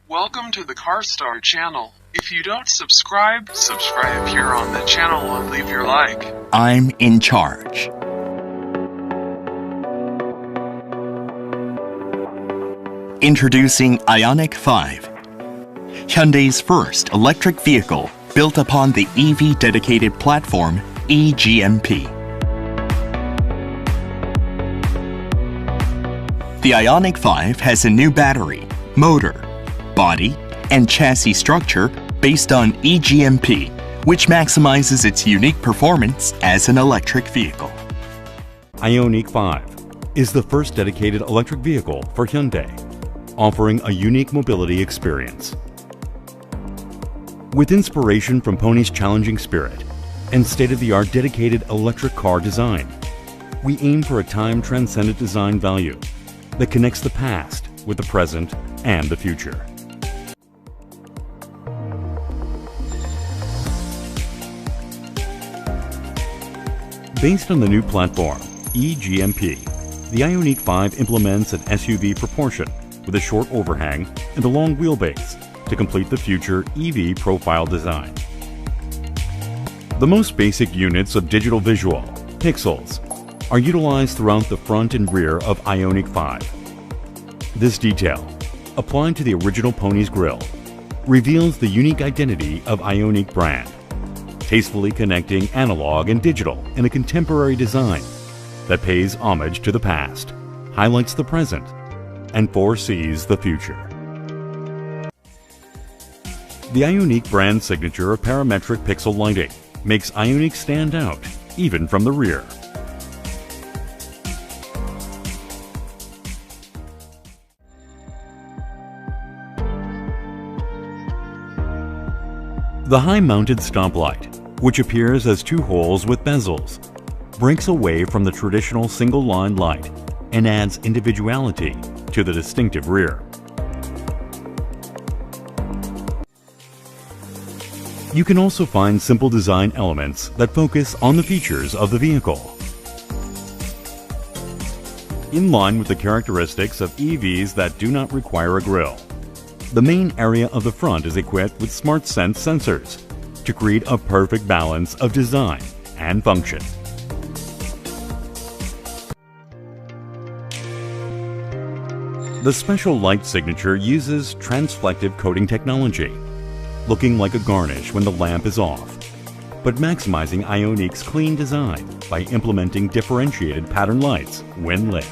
Welcome to the Carwstar channel. If you don't subscribe here on the channel and leave your like. I'm in charge. Introducing Ioniq 5, Hyundai's first electric vehicle built upon the EV dedicated platform eGMP. The Ioniq 5 has a new battery, motor, body, and chassis structure based on eGMP, which maximizes its unique performance as an electric vehicle. Ioniq 5 is the first dedicated electric vehicle for Hyundai, offering a unique mobility experience. With inspiration from Pony's challenging spirit and state-of-the-art dedicated electric car design, we aim for a time-transcendent design value that connects the past with the present and the future. Based on the new platform, eGMP, the Ioniq 5 implements an SUV proportion with a short overhang and a long wheelbase to complete the future EV profile design. The most basic units of digital visual, pixels, are utilized throughout the front and rear of Ioniq 5. This detail, applied to the original Pony's grille, reveals the unique identity of Ioniq brand, tastefully connecting analog and digital in a contemporary design that pays homage to the past, highlights the present, and foresees the future. The Ioniq brand signature of parametric pixel lighting makes Ioniq stand out even from the rear. The high-mounted stoplight, which appears as two holes with bezels, breaks away from the traditional single-line light and adds individuality to the distinctive rear. You can also find simple design elements that focus on the features of the vehicle. In line with the characteristics of EVs that do not require a grille, the main area of the front is equipped with SmartSense sensors to create a perfect balance of design and function. The special light signature uses transflective coating technology, looking like a garnish when the lamp is off, but maximizing Ioniq's clean design by implementing differentiated pattern lights when lit.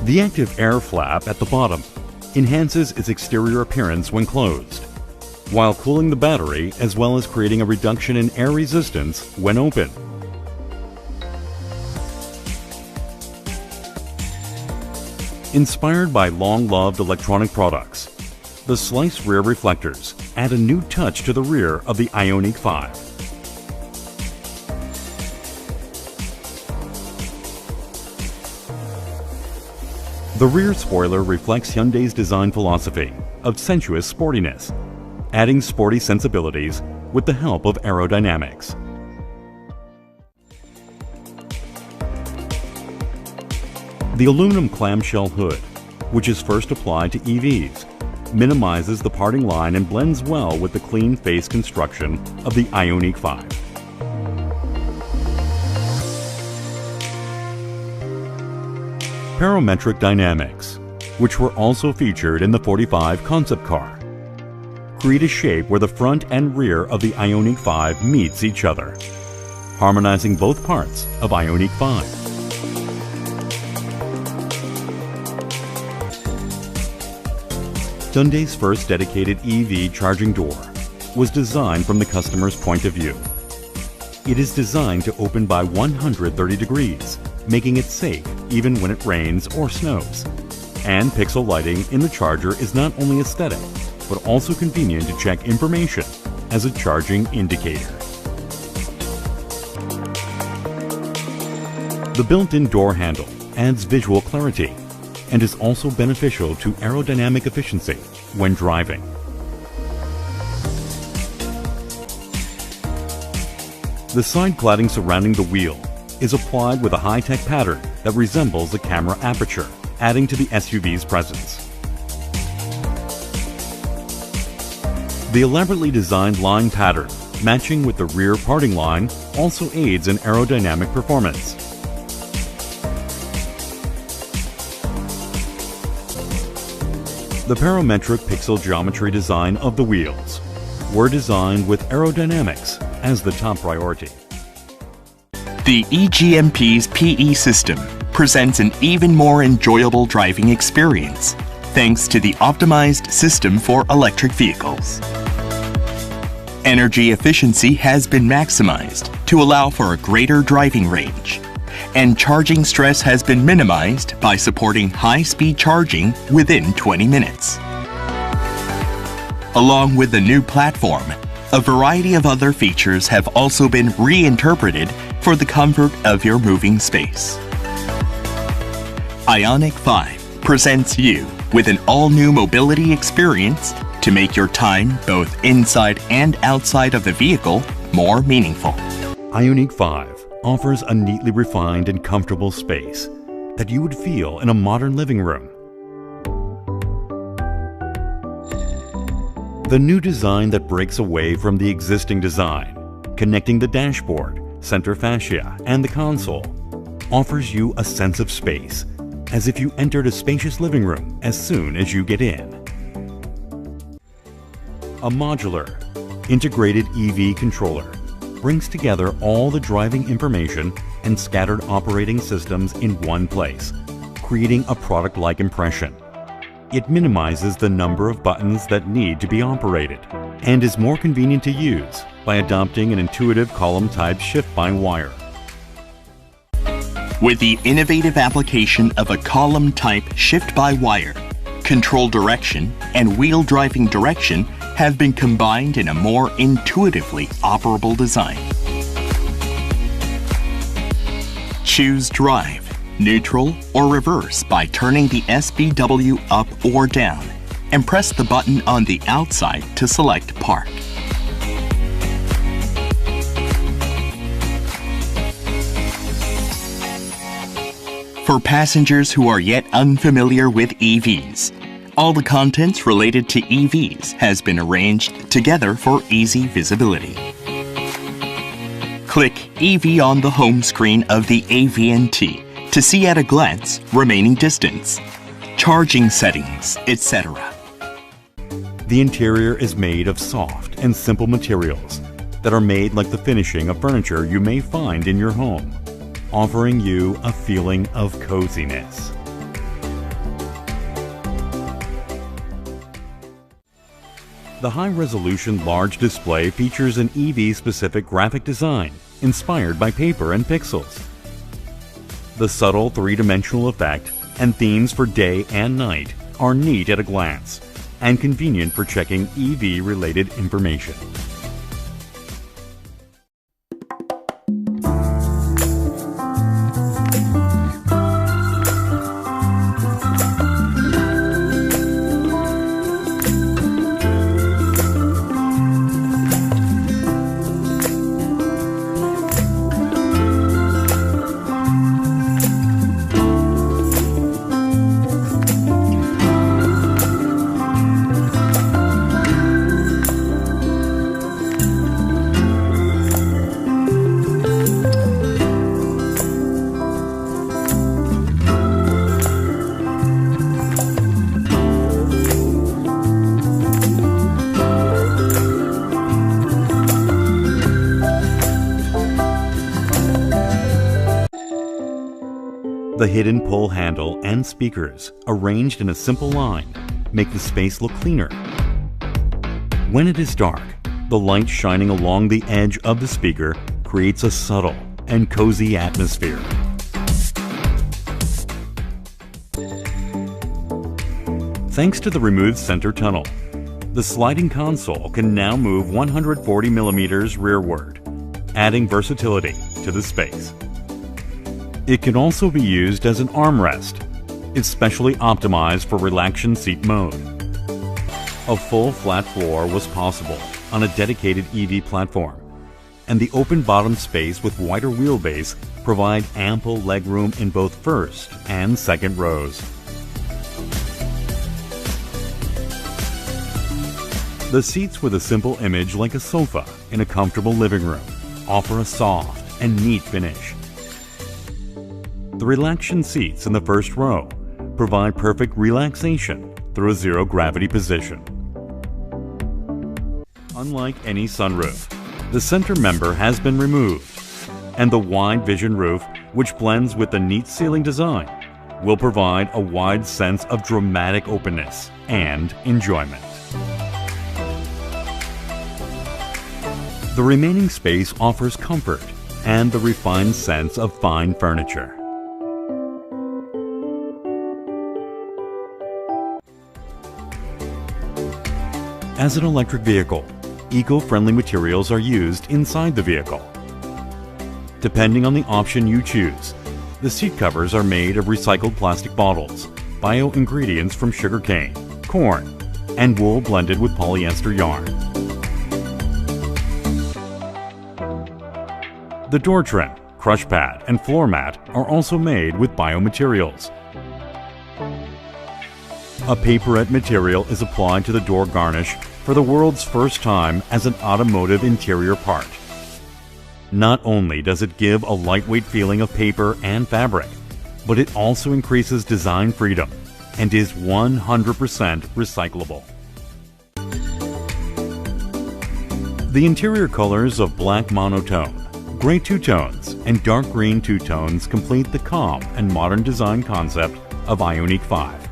The active air flap at the bottom enhances its exterior appearance when closed, while cooling the battery as well as creating a reduction in air resistance when open. Inspired by long-loved electronic products, the sliced rear reflectors add a new touch to the rear of the Ioniq 5. The rear spoiler reflects Hyundai's design philosophy of sensuous sportiness, adding sporty sensibilities with the help of aerodynamics. The aluminum clamshell hood, which is first applied to EVs, minimizes the parting line and blends well with the clean face construction of the Ioniq 5. Parametric dynamics, which were also featured in the 45 concept car, create a shape where the front and rear of the Ioniq 5 meets each other, harmonizing both parts of Ioniq 5. Hyundai's first dedicated EV charging door was designed from the customer's point of view. It is designed to open by 130 degrees, making it safe even when it rains or snows. And pixel lighting in the charger is not only aesthetic, but also convenient to check information as a charging indicator. The built-in door handle adds visual clarity and is also beneficial to aerodynamic efficiency when driving. The side cladding surrounding the wheel is applied with a high-tech pattern that resembles a camera aperture adding to the SUV's presence. The elaborately designed line pattern, matching with the rear parting line, also aids in aerodynamic performance. The parametric pixel geometry design of the wheels were designed with aerodynamics as the top priority. The EGMP's PE system presents an even more enjoyable driving experience thanks to the optimized system for electric vehicles. Energy efficiency has been maximized to allow for a greater driving range, and charging stress has been minimized by supporting high-speed charging within 20 minutes. Along with the new platform, a variety of other features have also been reinterpreted for the comfort of your moving space. Ioniq 5 presents you with an all-new mobility experience to make your time both inside and outside of the vehicle more meaningful. Ioniq 5 offers a neatly refined and comfortable space that you would feel in a modern living room. The new design that breaks away from the existing design, connecting the dashboard, center fascia, and the console, offers you a sense of space, as if you entered a spacious living room as soon as you get in. A modular, integrated EV controller brings together all the driving information and scattered operating systems in one place, creating a product-like impression. It minimizes the number of buttons that need to be operated and is more convenient to use by adopting an intuitive column-type shift-by-wire. With the innovative application of a column-type shift-by-wire, control direction and wheel driving direction have been combined in a more intuitively operable design. Choose drive, neutral, or reverse by turning the SBW up or down, and press the button on the outside to select park. For passengers who are yet unfamiliar with EVs, all the contents related to EVs has been arranged together for easy visibility. Click EV on the home screen of the AV&T to see at a glance remaining distance, charging settings, etc. The interior is made of soft and simple materials that are made like the finishing of furniture you may find in your home, offering you a feeling of coziness. The high-resolution large display features an EV-specific graphic design inspired by paper and pixels. The subtle three-dimensional effect and themes for day and night are neat at a glance and convenient for checking EV-related information. The hidden pull handle and speakers, arranged in a simple line, make the space look cleaner. When it is dark, the light shining along the edge of the speaker creates a subtle and cozy atmosphere. Thanks to the removed center tunnel, the sliding console can now move 140 millimeters rearward, adding versatility to the space. It can also be used as an armrest. It's specially optimized for relaxation seat mode. A full flat floor was possible on a dedicated EV platform, and the open bottom space with wider wheelbase provide ample legroom in both first and second rows. The seats with a simple image like a sofa in a comfortable living room offer a soft and neat finish. The relaxation seats in the first row provide perfect relaxation through a zero-gravity position. Unlike any sunroof, the center member has been removed, and the wide vision roof, which blends with the neat ceiling design, will provide a wide sense of dramatic openness and enjoyment. The remaining space offers comfort and the refined sense of fine furniture. As an electric vehicle, eco-friendly materials are used inside the vehicle. Depending on the option you choose, the seat covers are made of recycled plastic bottles, bio-ingredients from sugarcane, corn, and wool blended with polyester yarn. The door trim, crush pad, and floor mat are also made with biomaterials. A paperette material is applied to the door garnish for the world's first time as an automotive interior part. Not only does it give a lightweight feeling of paper and fabric, but it also increases design freedom and is 100% recyclable. The interior colors of black monotone, gray two-tones, and dark green two-tones complete the calm and modern design concept of Ioniq 5.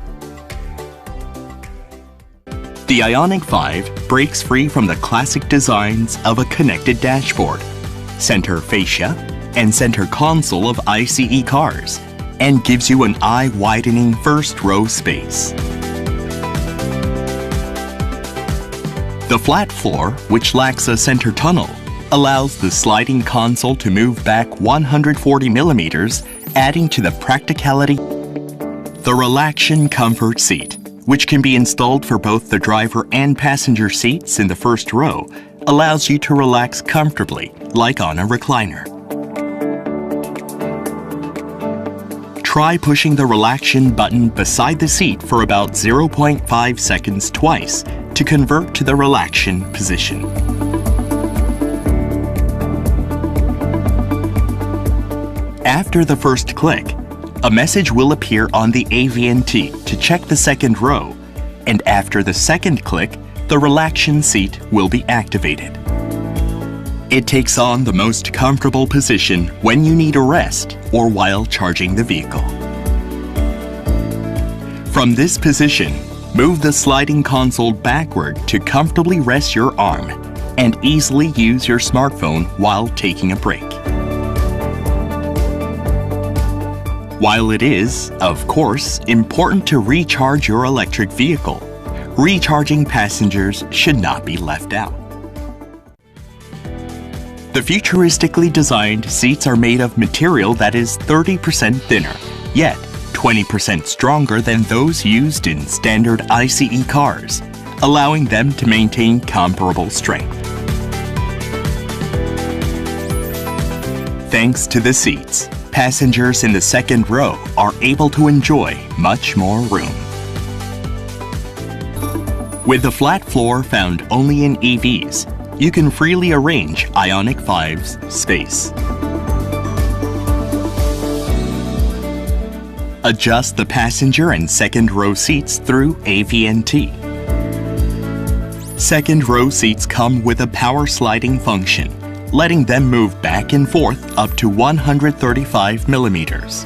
The Ioniq 5 breaks free from the classic designs of a connected dashboard, center fascia, and center console of ICE cars, and gives you an eye-widening first-row space. The flat floor, which lacks a center tunnel, allows the sliding console to move back 140 millimeters, adding to the practicality. The Relaxation Comfort Seat, which can be installed for both the driver and passenger seats in the first row, allows you to relax comfortably, like on a recliner. Try pushing the relaxation button beside the seat for about 0.5 seconds twice to convert to the relaxation position. After the first click, a message will appear on the AVNT to check the second row, and after the second click, the relaxation seat will be activated. It takes on the most comfortable position when you need a rest or while charging the vehicle. From this position, move the sliding console backward to comfortably rest your arm and easily use your smartphone while taking a break. While it is, of course, important to recharge your electric vehicle, recharging passengers should not be left out. The futuristically designed seats are made of material that is 30% thinner, yet 20% stronger than those used in standard ICE cars, allowing them to maintain comparable strength. Thanks to the seats, passengers in the second row are able to enjoy much more room. With the flat floor found only in EVs, you can freely arrange Ioniq 5's space. Adjust the passenger and second row seats through AVNT. Second row seats come with a power sliding function, letting them move back and forth up to 135 millimeters.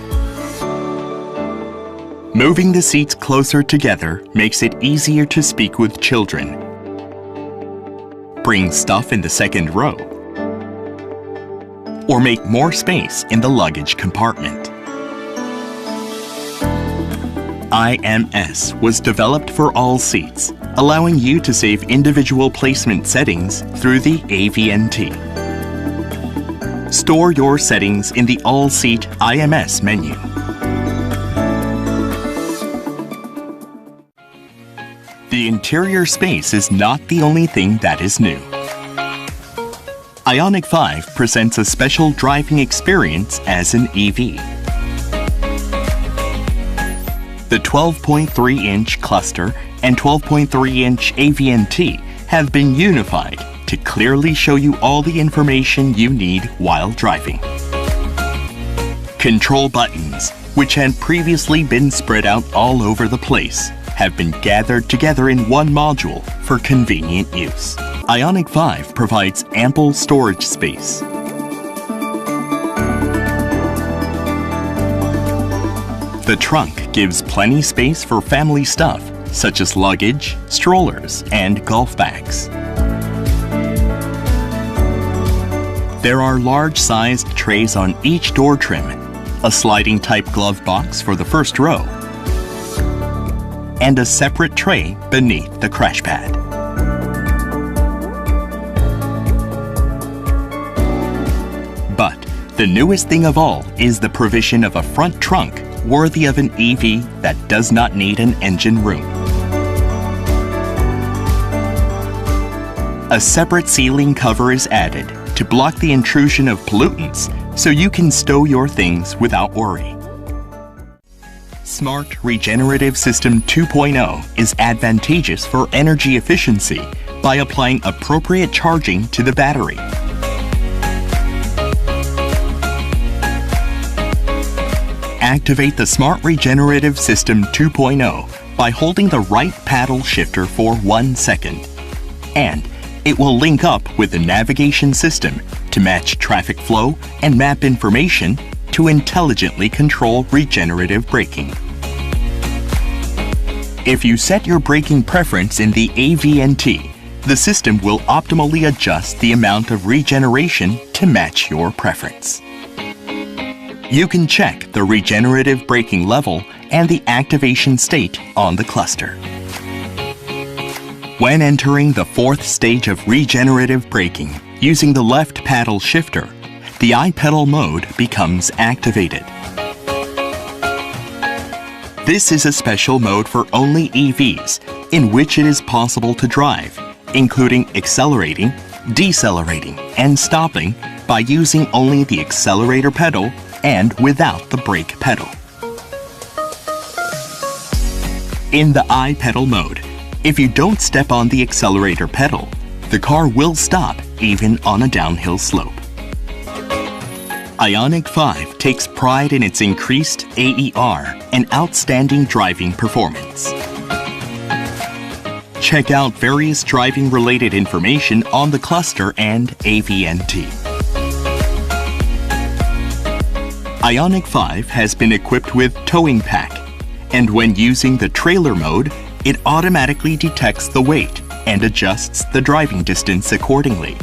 Moving the seats closer together makes it easier to speak with children, bring stuff in the second row, or make more space in the luggage compartment. IMS was developed for all seats, allowing you to save individual placement settings through the AVNT. Store your settings in the All-Seat IMS menu. The interior space is not the only thing that is new. Ioniq 5 presents a special driving experience as an EV. The 12.3-inch cluster and 12.3-inch AVNT have been unified to clearly show you all the information you need while driving. Control buttons, which had previously been spread out all over the place, have been gathered together in one module for convenient use. Ioniq 5 provides ample storage space. The trunk gives plenty space for family stuff, such as luggage, strollers, and golf bags. There are large-sized trays on each door trim, a sliding-type glove box for the first row, and a separate tray beneath the crash pad. But the newest thing of all is the provision of a front trunk worthy of an EV that does not need an engine room. A separate ceiling cover is added to block the intrusion of pollutants so you can stow your things without worry. Smart Regenerative System 2.0 is advantageous for energy efficiency by applying appropriate charging to the battery. Activate the Smart Regenerative System 2.0 by holding the right paddle shifter for 1 second. And it will link up with the navigation system to match traffic flow and map information to intelligently control regenerative braking. If you set your braking preference in the AVNT, the system will optimally adjust the amount of regeneration to match your preference. You can check the regenerative braking level and the activation state on the cluster. When entering the 4th stage of regenerative braking using the left paddle shifter, the iPedal mode becomes activated. This is a special mode for only EVs in which it is possible to drive, including accelerating, decelerating, and stopping by using only the accelerator pedal and without the brake pedal. In the iPedal mode, if you don't step on the accelerator pedal, the car will stop even on a downhill slope. Ioniq 5 takes pride in its increased AER and outstanding driving performance. Check out various driving-related information on the cluster and AVNT. Ioniq 5 has been equipped with towing pack, and when using the trailer mode, it automatically detects the weight and adjusts the driving distance accordingly.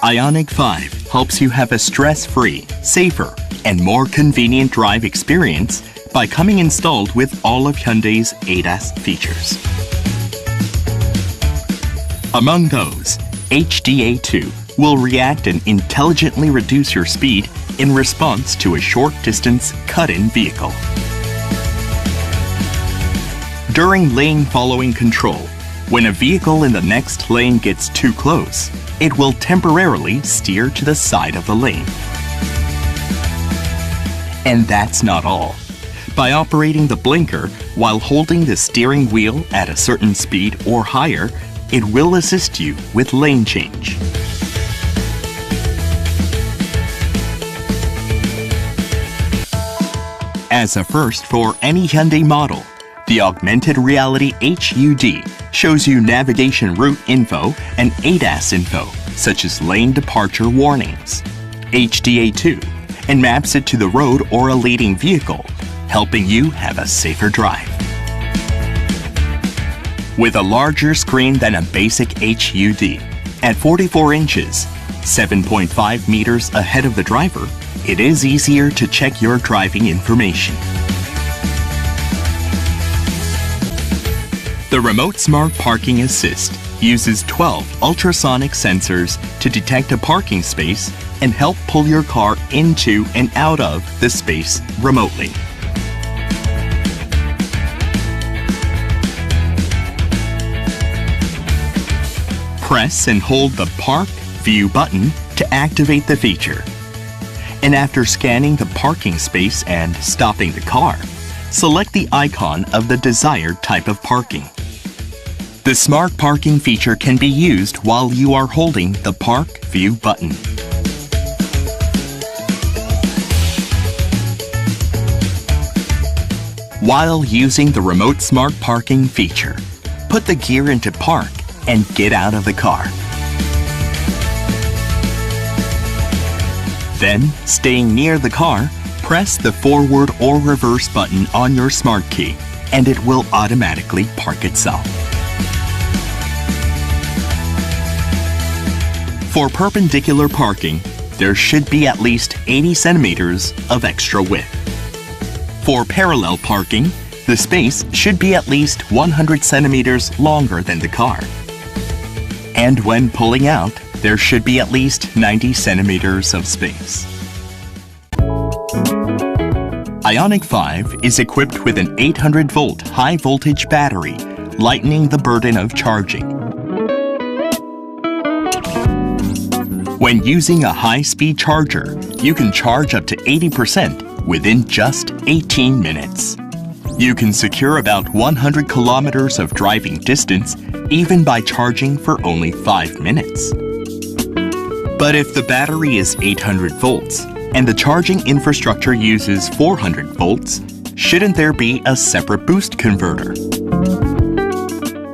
Ioniq 5 helps you have a stress-free, safer, and more convenient drive experience by coming installed with all of Hyundai's ADAS features. Among those, HDA2 will react and intelligently reduce your speed in response to a short-distance cut-in vehicle. During lane-following control, when a vehicle in the next lane gets too close, it will temporarily steer to the side of the lane. And that's not all. By operating the blinker while holding the steering wheel at a certain speed or higher, it will assist you with lane change. As a first for any Hyundai model, the Augmented Reality HUD shows you navigation route info and ADAS info, such as lane departure warnings. HDA2 and maps it to the road or a leading vehicle, helping you have a safer drive. With a larger screen than a basic HUD, at 44 inches, 7.5 meters ahead of the driver, it is easier to check your driving information. The Remote Smart Parking Assist uses 12 ultrasonic sensors to detect a parking space and help pull your car into and out of the space remotely. Press and hold the Park View button to activate the feature. And after scanning the parking space and stopping the car, select the icon of the desired type of parking. The Smart Parking feature can be used while you are holding the Park View button. While using the remote Smart Parking feature, put the gear into park and get out of the car. Then, staying near the car, press the forward or reverse button on your Smart Key, and it will automatically park itself. For perpendicular parking, there should be at least 80 centimeters of extra width. For parallel parking, the space should be at least 100 centimeters longer than the car. And when pulling out, there should be at least 90 centimeters of space. Ioniq 5 is equipped with an 800-volt high-voltage battery, lightening the burden of charging. When using a high-speed charger, you can charge up to 80% within just 18 minutes. You can secure about 100 kilometers of driving distance even by charging for only 5 minutes. But if the battery is 800 volts and the charging infrastructure uses 400 volts, shouldn't there be a separate boost converter?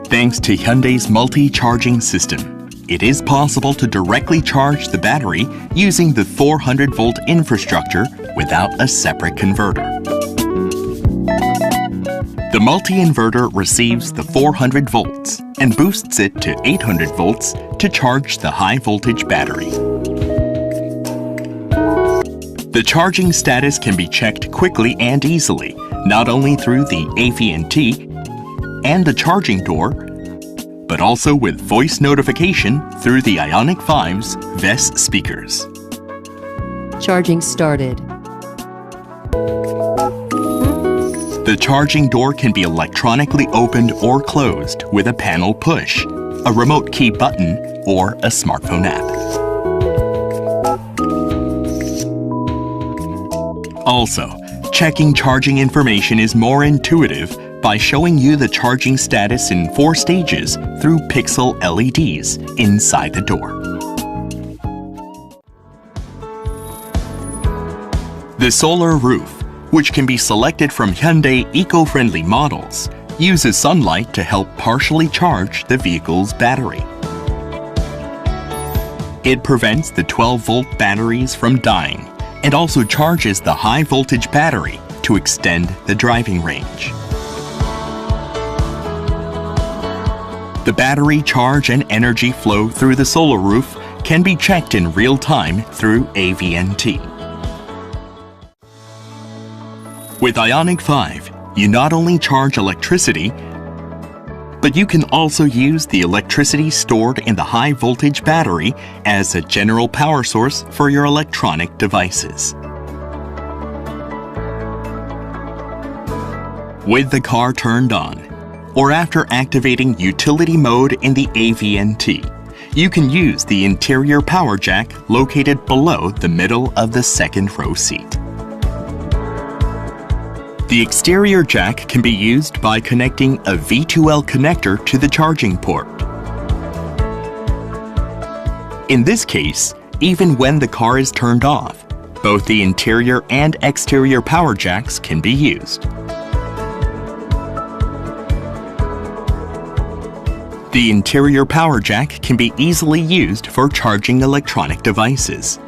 Thanks to Hyundai's multi-charging system, it is possible to directly charge the battery using the 400-volt infrastructure without a separate converter. The multi-inverter receives the 400 volts and boosts it to 800 volts to charge the high-voltage battery. The charging status can be checked quickly and easily, not only through the AV&T and the charging door, but also with voice notification through the Ioniq 5's VES speakers. Charging started. The charging door can be electronically opened or closed with a panel push, a remote key button, or a smartphone app. Also, checking charging information is more intuitive by showing you the charging status in 4 stages through pixel LEDs inside the door. The solar roof, which can be selected from Hyundai eco-friendly models, uses sunlight to help partially charge the vehicle's battery. It prevents the 12-volt batteries from dying and also charges the high-voltage battery to extend the driving range. The battery charge and energy flow through the solar roof can be checked in real time through AV&T. With Ioniq 5, you not only charge electricity, but you can also use the electricity stored in the high-voltage battery as a general power source for your electronic devices. With the car turned on, or after activating utility mode in the AV&T, you can use the interior power jack located below the middle of the second row seat. The exterior jack can be used by connecting a V2L connector to the charging port. In this case, even when the car is turned off, both the interior and exterior power jacks can be used. The interior power jack can be easily used for charging electronic devices.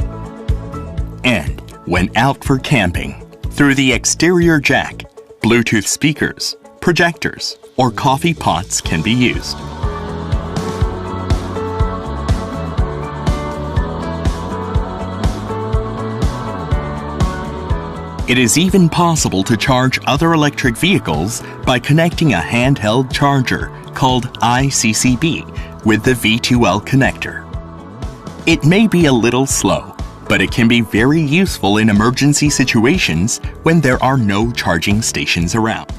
And when out for camping, through the exterior jack, Bluetooth speakers, projectors, or coffee pots can be used. It is even possible to charge other electric vehicles by connecting a handheld charger called iCCB with the V2L connector. It may be a little slow, but it can be very useful in emergency situations when there are no charging stations around.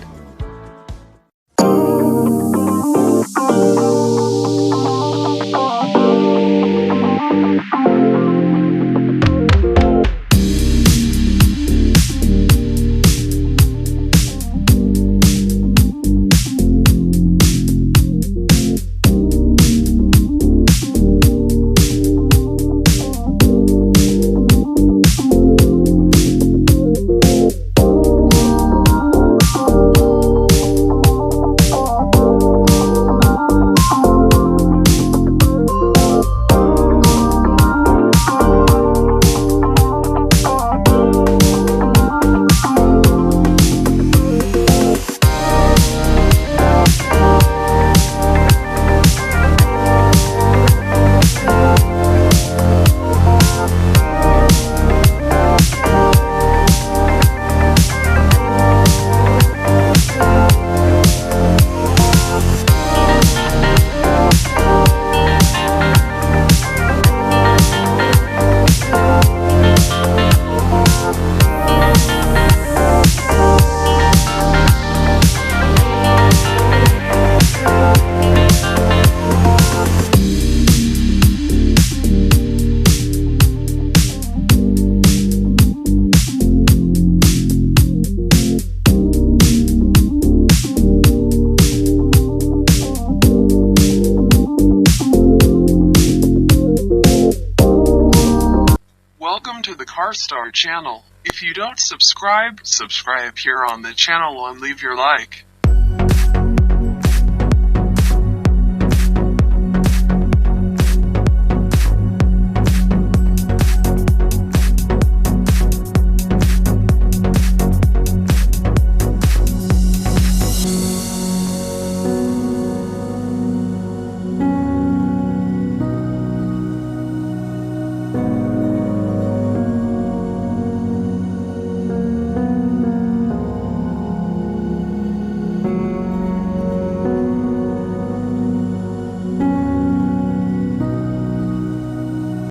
Carwstar channel. If you don't subscribe, subscribe here on the channel and leave your like.